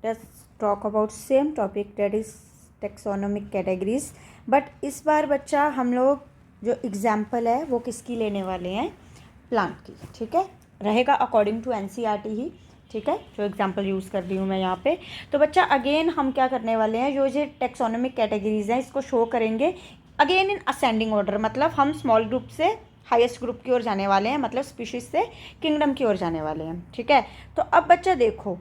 let's talk about same topic, that is taxonomic categories. But इस बार बच्चा हम लोग जो एग्जाम्पल है वो किसकी लेने वाले हैं, प्लांट की, ठीक है, रहेगा अकॉर्डिंग टू एनसीईआरटी ही, ठीक है, जो एग्जाम्पल यूज़ कर रही हूँ मैं यहाँ पे। तो बच्चा अगेन हम क्या करने वाले हैं, जो ये टेक्सोनोमिक कैटेगरीज हैं इसको शो करेंगे अगेन इन असेंडिंग ऑर्डर, मतलब हम स्मॉल ग्रुप से हाईएस्ट ग्रुप की ओर जाने वाले हैं, मतलब स्पीशीज से किंगडम की ओर जाने वाले हैं, ठीक है। तो अब बच्चा देखो,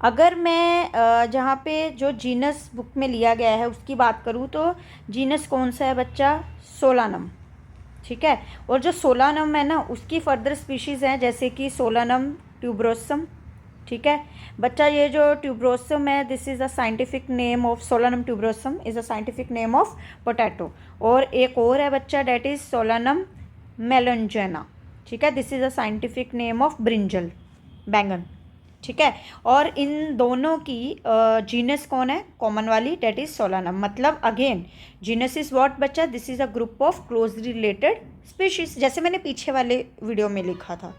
अगर मैं जहाँ पे जो जीनस बुक में लिया गया है उसकी बात करूँ तो जीनस कौन सा है बच्चा, सोलानम, ठीक है। और जो सोलानम है ना उसकी फर्दर स्पीशीज़ हैं जैसे कि सोलानम ट्यूबरोसम, ठीक है बच्चा। ये जो ट्यूबरोसम है, this is a scientific name of solanum tuberosum is a scientific name of potato. और एक और है बच्चा, डेट इज़ सोलानम मेलनजेना, ठीक है, this is a scientific name of brinjal, बैंगन, ठीक है। और इन दोनों की जीनस कौन है, कॉमन वाली, डेट इज सोलानम। मतलब अगेन जीनस इज व्हाट बच्चा, this is a group of closely related species, जैसे मैंने पीछे वाले वीडियो में लिखा था,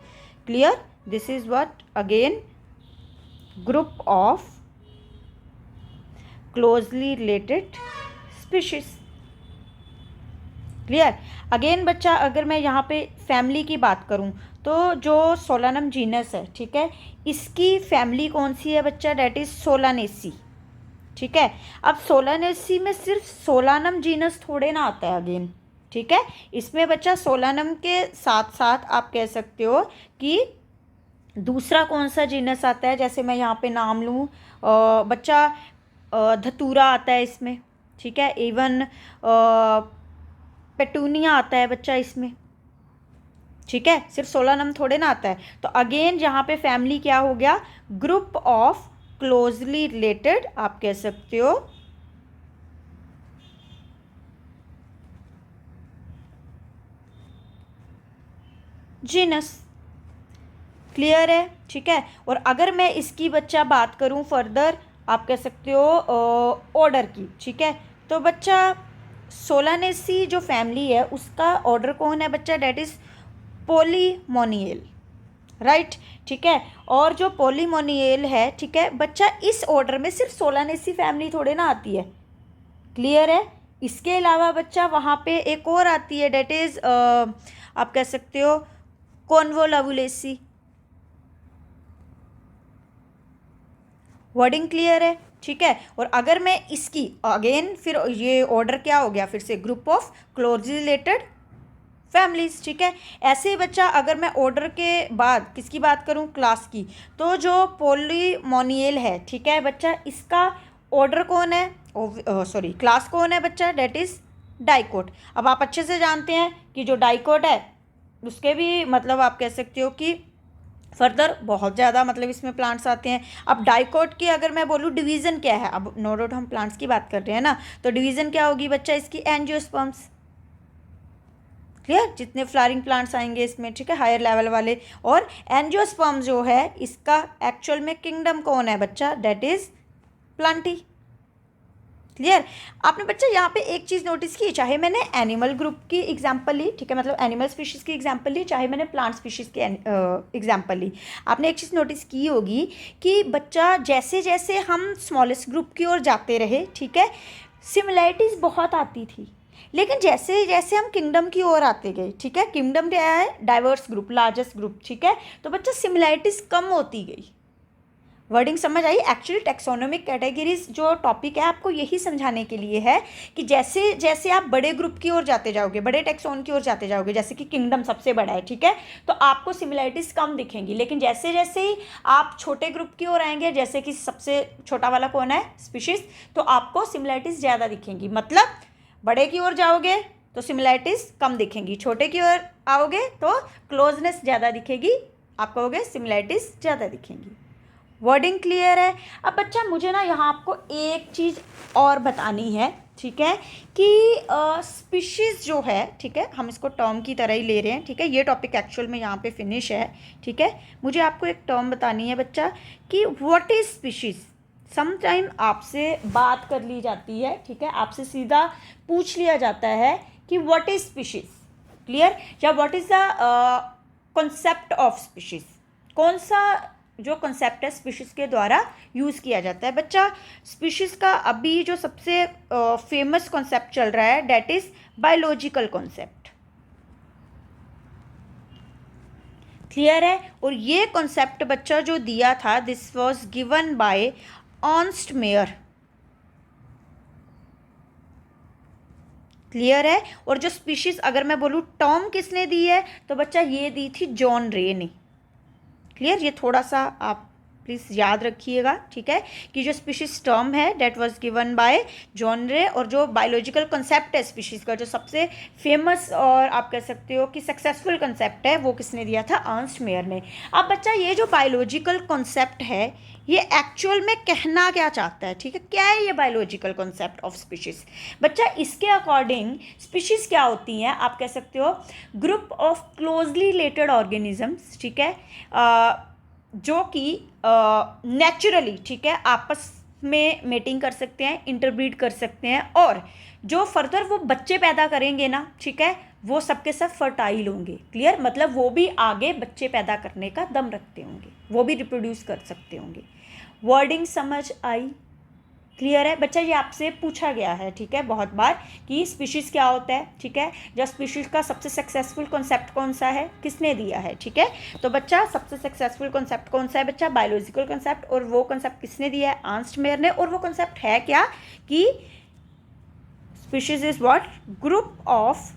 clear. This is what again group of closely related species, clear. Again बच्चा अगर मैं यहाँ पे फैमिली की बात करूँ तो जो सोलानम जीनस है, ठीक है, इसकी फैमिली कौन सी है बच्चा, डेट इज सोलानेसी, ठीक है। अब सोलानेसी में सिर्फ सोलानम जीनस थोड़े ना आता है अगेन, ठीक है, इसमें बच्चा सोलानम के साथ साथ आप कह सकते हो कि दूसरा कौन सा जीनस आता है, जैसे मैं यहाँ पे नाम लूँ बच्चा, धतूरा आता है इसमें, ठीक है, इवन पेटूनिया आता है बच्चा इसमें, ठीक है, सिर्फ सोलानम थोड़े ना आता है। तो अगेन यहाँ पे फैमिली क्या हो गया, ग्रुप ऑफ क्लोजली रिलेटेड आप कह सकते हो जीनस, क्लियर है, ठीक है। और अगर मैं इसकी बच्चा बात करूं फर्दर, आप कह सकते हो ऑर्डर की, ठीक है, तो बच्चा सोलानेसी जो फैमिली है उसका ऑर्डर कौन है बच्चा, डेट इज पोलीमोनियल, राइट, ठीक है। और जो पोलीमोनियल है, ठीक है बच्चा, इस ऑर्डर में सिर्फ सोलानेसी फैमिली थोड़े ना आती है, क्लियर है। इसके अलावा बच्चा वहाँ पे एक और आती है, डेट इज आप कह सकते हो कॉन्वोलवुलेसी, वर्डिंग क्लियर है, ठीक है। और अगर मैं इसकी अगेन फिर ये ऑर्डर क्या हो गया, फिर से group of closely related families, ठीक है। ऐसे ही बच्चा अगर मैं ऑर्डर के बाद किसकी बात करूं, क्लास की, तो जो पोलीमोनियल है, ठीक है बच्चा, इसका ऑर्डर कौन है, सॉरी क्लास कौन है बच्चा, डेट इज डाइकोट। अब आप अच्छे से जानते हैं कि जो डाइकोट है उसके भी मतलब आप कह सकते हो कि फर्दर बहुत ज़्यादा मतलब इसमें प्लांट्स आते हैं। अब डाइकोट की अगर मैं बोलूँ डिवीज़न क्या है, अब नो डाउट हम प्लांट्स की बात कर रहे हैं ना, तो डिवीज़न क्या होगी बच्चा इसकी, एंजियोस्पर्म्स, क्लियर, जितने फ्लावरिंग प्लांट्स आएंगे इसमें, ठीक है, हायर लेवल वाले। और एंजियोस्पर्म जो है इसका एक्चुअल में किंगडम कौन है बच्चा, डेट इज प्लांटी, क्लियर। आपने बच्चा यहाँ पे एक चीज़ नोटिस की, चाहे मैंने एनिमल ग्रुप की एग्जांपल ली, ठीक है, मतलब एनिमल स्पीशीज़ की एग्जांपल ली, चाहे मैंने प्लांट स्पीशीज़ की एग्जांपल ली, आपने एक चीज़ नोटिस की होगी कि बच्चा जैसे जैसे हम स्मॉलेस्ट ग्रुप की ओर जाते रहे, ठीक है, सिमिलैरिटीज़ बहुत आती थी, लेकिन जैसे जैसे हम किंगडम की ओर आते गए, ठीक है, किंगडम क्या है, डाइवर्स ग्रुप, लार्जेस्ट ग्रुप, ठीक है, तो बच्चा सिमिलैरिटीज़ कम होती गई। वर्डिंग समझ आई। एक्चुअली टेक्सोनोमिक कैटेगरीज जो टॉपिक है आपको यही समझाने के लिए है कि जैसे जैसे आप बड़े ग्रुप की ओर जाते जाओगे, बड़े टेक्सोन की ओर जाते जाओगे, जैसे कि किंगडम सबसे बड़ा है, ठीक है, तो आपको सिमिलैरिटीज़ कम दिखेंगी, लेकिन जैसे जैसे ही आप छोटे ग्रुप की ओर आएंगे, जैसे कि सबसे छोटा वाला कौन है, स्पीशीज़, तो आपको सिमिलैरिटीज़ ज़्यादा दिखेंगी। मतलब बड़े की ओर जाओगे तो सिमिलैरिटीज़ कम दिखेंगी, छोटे की ओर आओगे तो क्लोजनेस ज़्यादा दिखेगी, आप कहोगे सिमिलैरिटीज़ ज़्यादा दिखेंगी। वर्डिंग क्लियर है। अब बच्चा मुझे ना यहाँ आपको एक चीज़ और बतानी है, ठीक है, कि स्पीशीज़ जो है, ठीक है, हम इसको टर्म की तरह ही ले रहे हैं, ठीक है, ये टॉपिक एक्चुअल में यहाँ पे फिनिश है, ठीक है। मुझे आपको एक टर्म बतानी है बच्चा कि व्हाट इज़ स्पीशीज़। समटाइम आपसे बात कर ली जाती है, ठीक है, आपसे सीधा पूछ लिया जाता है कि व्हाट इज़ स्पीशीज़, क्लियर, या what is the concept of species, कौन सा जो कॉन्सेप्ट है स्पीशीज़ के द्वारा यूज़ किया जाता है। बच्चा स्पीशीज़ का अभी जो सबसे फेमस कॉन्सेप्ट चल रहा है that is biological concept. Clear है? और ये कॉन्सेप्ट बच्चा जो दिया था this was given bye Ernst Mayr. Clear है? और जो स्पीशीज़ अगर मैं बोलूँ टर्म किसने दी है तो बच्चा ये दी थी जॉन रे ने। क्लियर? ये थोड़ा सा आप प्लीज़ याद रखिएगा, ठीक है, कि जो स्पीशीज़ टर्म है that was given by John Ray, और जो बायोलॉजिकल कंसेप्ट है स्पीशीज़ का जो सबसे फेमस और आप कह सकते हो कि सक्सेसफुल कंसेप्ट है वो किसने दिया था? अर्नस्ट मेयर ने। अब बच्चा ये जो बायोलॉजिकल कंसेप्ट है ये एक्चुअल में कहना क्या चाहता है, ठीक है, क्या है ये बायोलॉजिकल कॉन्सेप्ट ऑफ स्पीशीज़? बच्चा इसके अकॉर्डिंग स्पीशीज़ क्या होती हैं आप कह सकते हो group of closely related organisms, ठीक है, जो कि नेचुरली, ठीक है, आपस में मेटिंग कर सकते हैं, इंटरब्रीड कर सकते हैं, और जो फर्दर वो बच्चे पैदा करेंगे ना, ठीक है, वो सबके सब फर्टाइल होंगे। क्लियर? मतलब वो भी आगे बच्चे पैदा करने का दम रखते होंगे, वो भी रिप्रोड्यूस कर सकते होंगे। वर्डिंग समझ आई? क्लियर है बच्चा? ये आपसे पूछा गया है, ठीक है, बहुत बार कि स्पीशीज़ क्या होता है, ठीक है, जब स्पीशीज़ का सबसे सक्सेसफुल कॉन्सेप्ट कौन सा है, किसने दिया है, ठीक है, तो बच्चा सबसे सक्सेसफुल कॉन्सेप्ट कौन सा है बच्चा? Biological concept. और वो कॉन्सेप्ट किसने दिया है? अर्नस्ट मेयर ने। और वो कॉन्सेप्ट है क्या कि species is what? Group of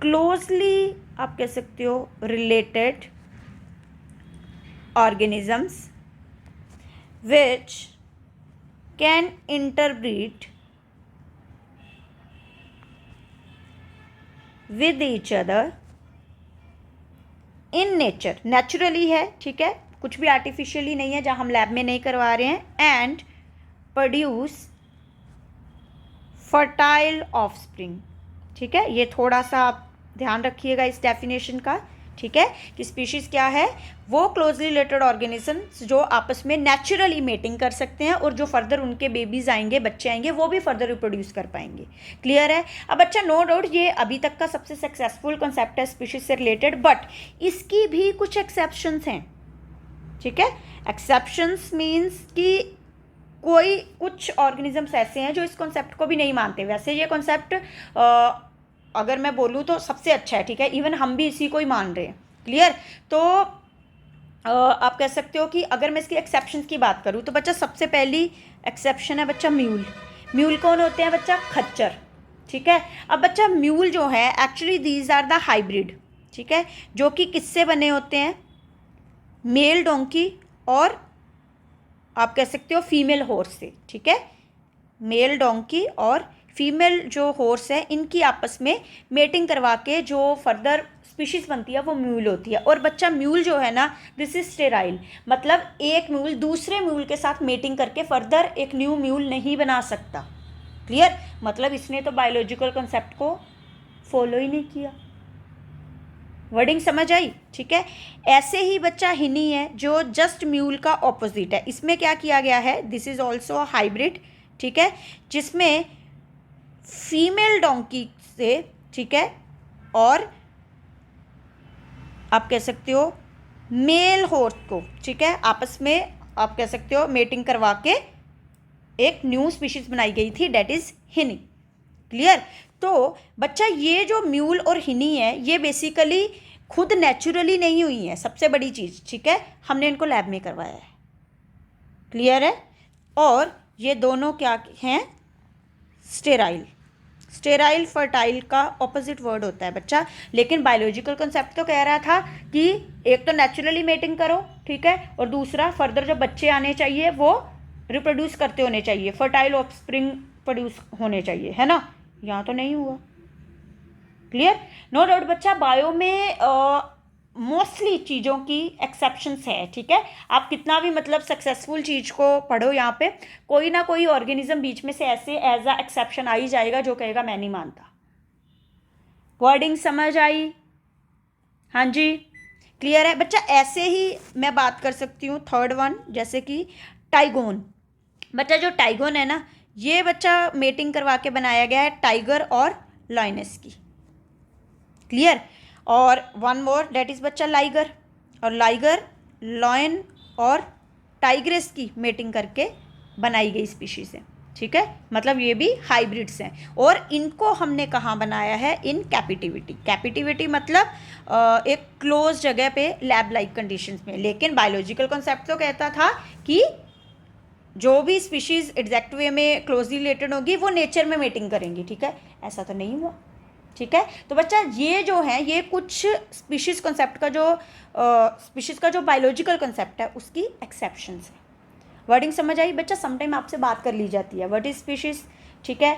closely आप कह सकते हो related organisms which can interbreed with each other in nature। Naturally है, ठीक है, कुछ भी आर्टिफिशियली नहीं है जहाँ हम लैब में नहीं करवा रहे हैं। एंड प्रोड्यूस फर्टाइल ऑफस्प्रिंग, ठीक है, ये थोड़ा सा आप ध्यान रखिएगा इस डेफिनेशन का, ठीक है, कि स्पीशीज़ क्या है? वो क्लोजली रिलेटेड ऑर्गेनिजम्स जो आपस में नेचुरली मेटिंग कर सकते हैं और जो फर्दर उनके बेबीज आएंगे, बच्चे आएंगे, वो भी फर्दर रिप्रोड्यूस कर पाएंगे। क्लियर है? अब अच्छा, नो डाउट ये अभी तक का सबसे सक्सेसफुल कॉन्सेप्ट है स्पीशीज से रिलेटेड, बट इसकी भी कुछ एक्सेप्शंस हैं, ठीक है। एक्सेप्शंस मीन्स कि कोई कुछ ऑर्गेनिजम्स ऐसे हैं जो इस कॉन्सेप्ट को भी नहीं मानते। वैसे ये कॉन्सेप्ट अगर मैं बोलूँ तो सबसे अच्छा है, ठीक है, इवन हम भी इसी को ही मान रहे हैं। क्लियर? तो आप कह सकते हो कि अगर मैं इसकी एक्सेप्शंस की बात करूँ तो बच्चा सबसे पहली एक्सेप्शन है बच्चा म्यूल। म्यूल कौन होते हैं बच्चा? खच्चर, ठीक है। अब बच्चा म्यूल जो है actually these are the hybrid, ठीक है, जो कि किससे बने होते हैं? मेल डोंकी और आप कह सकते हो फीमेल हॉर्स से, ठीक है। मेल डोंकी और फीमेल जो हॉर्स है इनकी आपस में मेटिंग करवा के जो फर्दर स्पीशीज़ बनती है वो म्यूल होती है। और बच्चा म्यूल जो है ना, दिस इज स्टेराइल, मतलब एक म्यूल दूसरे म्यूल के साथ मेटिंग करके फर्दर एक न्यू म्यूल नहीं बना सकता। क्लियर? मतलब इसने तो बायोलॉजिकल कॉन्सेप्ट को फॉलो ही नहीं किया। वर्डिंग समझ आई? ठीक है। ऐसे ही बच्चा हिनी है जो जस्ट म्यूल का ऑपोजिट है। इसमें क्या किया गया है? दिस इज ऑल्सो हाइब्रिड, ठीक है, जिसमें फीमेल डोंकी से, ठीक है, और आप कह सकते हो मेल हॉर्स को, ठीक है, आपस में आप कह सकते हो मेटिंग करवा के एक न्यू स्पीशीज बनाई गई थी, डेट इज हिनी। क्लियर? तो बच्चा ये जो म्यूल और हिनी है ये बेसिकली खुद नेचुरली नहीं हुई है, सबसे बड़ी चीज़, ठीक है, हमने इनको लैब में करवाया है। क्लियर है? और ये दोनों क्या हैं? स्टेराइल। स्टेराइल फर्टाइल का ऑपोजिट वर्ड होता है बच्चा। लेकिन बायोलॉजिकल कंसेप्ट तो कह रहा था कि एक तो नेचुरली मेटिंग करो, ठीक है, और दूसरा फर्दर जो बच्चे आने चाहिए वो रिप्रोड्यूस करते होने चाहिए, फर्टाइल ऑफस्प्रिंग प्रोड्यूस होने चाहिए, है ना। यहाँ तो नहीं हुआ। क्लियर? नो डाउट बच्चा बायो में मोस्टली चीज़ों की एक्सेप्शंस है, ठीक है। आप कितना भी मतलब सक्सेसफुल चीज़ को पढ़ो, यहाँ पे कोई ना कोई ऑर्गेनिज्म बीच में से ऐसे एज अ एक्सेप्शन आ ही जाएगा जो कहेगा मैं नहीं मानता। वर्डिंग समझ आई? हाँ जी, क्लियर है बच्चा। ऐसे ही मैं बात कर सकती हूँ थर्ड वन, जैसे कि टाइगोन। बच्चा जो टाइगोन है ना, ये बच्चा मेटिंग करवा के बनाया गया है टाइगर और लायनेस की। क्लियर? और वन मोर, डेट इज बच्चा लाइगर। और लाइगर लॉयन और टाइग्रेस की मेटिंग करके बनाई गई स्पीशीज़ है, ठीक है। मतलब ये भी हाइब्रिड्स हैं और इनको हमने कहाँ बनाया है, इन कैपिटिविटी। कैपिटिविटी मतलब एक क्लोज जगह पे लैब लाइक कंडीशंस में। लेकिन बायोलॉजिकल कॉन्सेप्ट तो कहता था कि जो भी स्पीशीज़ एग्जैक्ट वे में क्लोजली रिलेटेड होगी वो नेचर में मेटिंग करेंगी, ठीक है। ऐसा तो नहीं हुआ, ठीक है। तो बच्चा ये जो है ये कुछ स्पीशीज़ कॉन्सेप्ट का जो स्पीशीज़ का जो बायोलॉजिकल कॉन्सेप्ट है उसकी एक्सेप्शंस है। वर्डिंग समझ आई बच्चा? समटाइम आपसे बात कर ली जाती है व्हाट इज स्पीशीज़, ठीक है।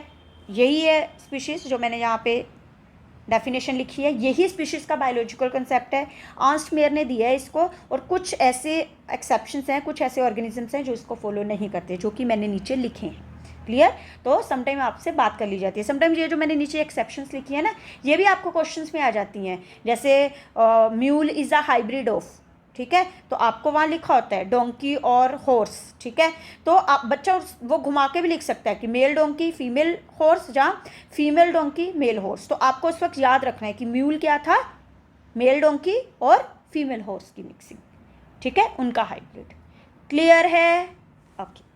यही है स्पीशीज़ जो मैंने यहाँ पे डेफिनेशन लिखी है, यही स्पीशीज़ का बायोलॉजिकल कंसेप्ट है। आर्न्स्ट मेयर ने दिया है इसको, और कुछ ऐसे एक्सेप्शंस हैं, कुछ ऐसे ऑर्गेनिजम्स हैं जो इसको फॉलो नहीं करते, जो कि मैंने नीचे लिखे हैं। क्लियर? तो समटाइम आपसे बात कर ली जाती है। समटाइम ये जो मैंने नीचे एक्सेप्शंस लिखी है ना, ये भी आपको क्वेश्चंस में आ जाती हैं। जैसे mule is a hybrid of, ठीक है, तो आपको वहाँ लिखा होता है डोंकी और हॉर्स, ठीक है। तो आप बच्चा वो घुमा के भी लिख सकता है कि मेल डोंकी फीमेल हॉर्स, जहाँ फीमेल डोंकी मेल हॉर्स। तो आपको उस वक्त याद रखना है कि म्यूल क्या था, मेल डोंकी और फीमेल हॉर्स की मिक्सिंग, ठीक है, उनका हाइब्रिड। क्लियर है? ओके।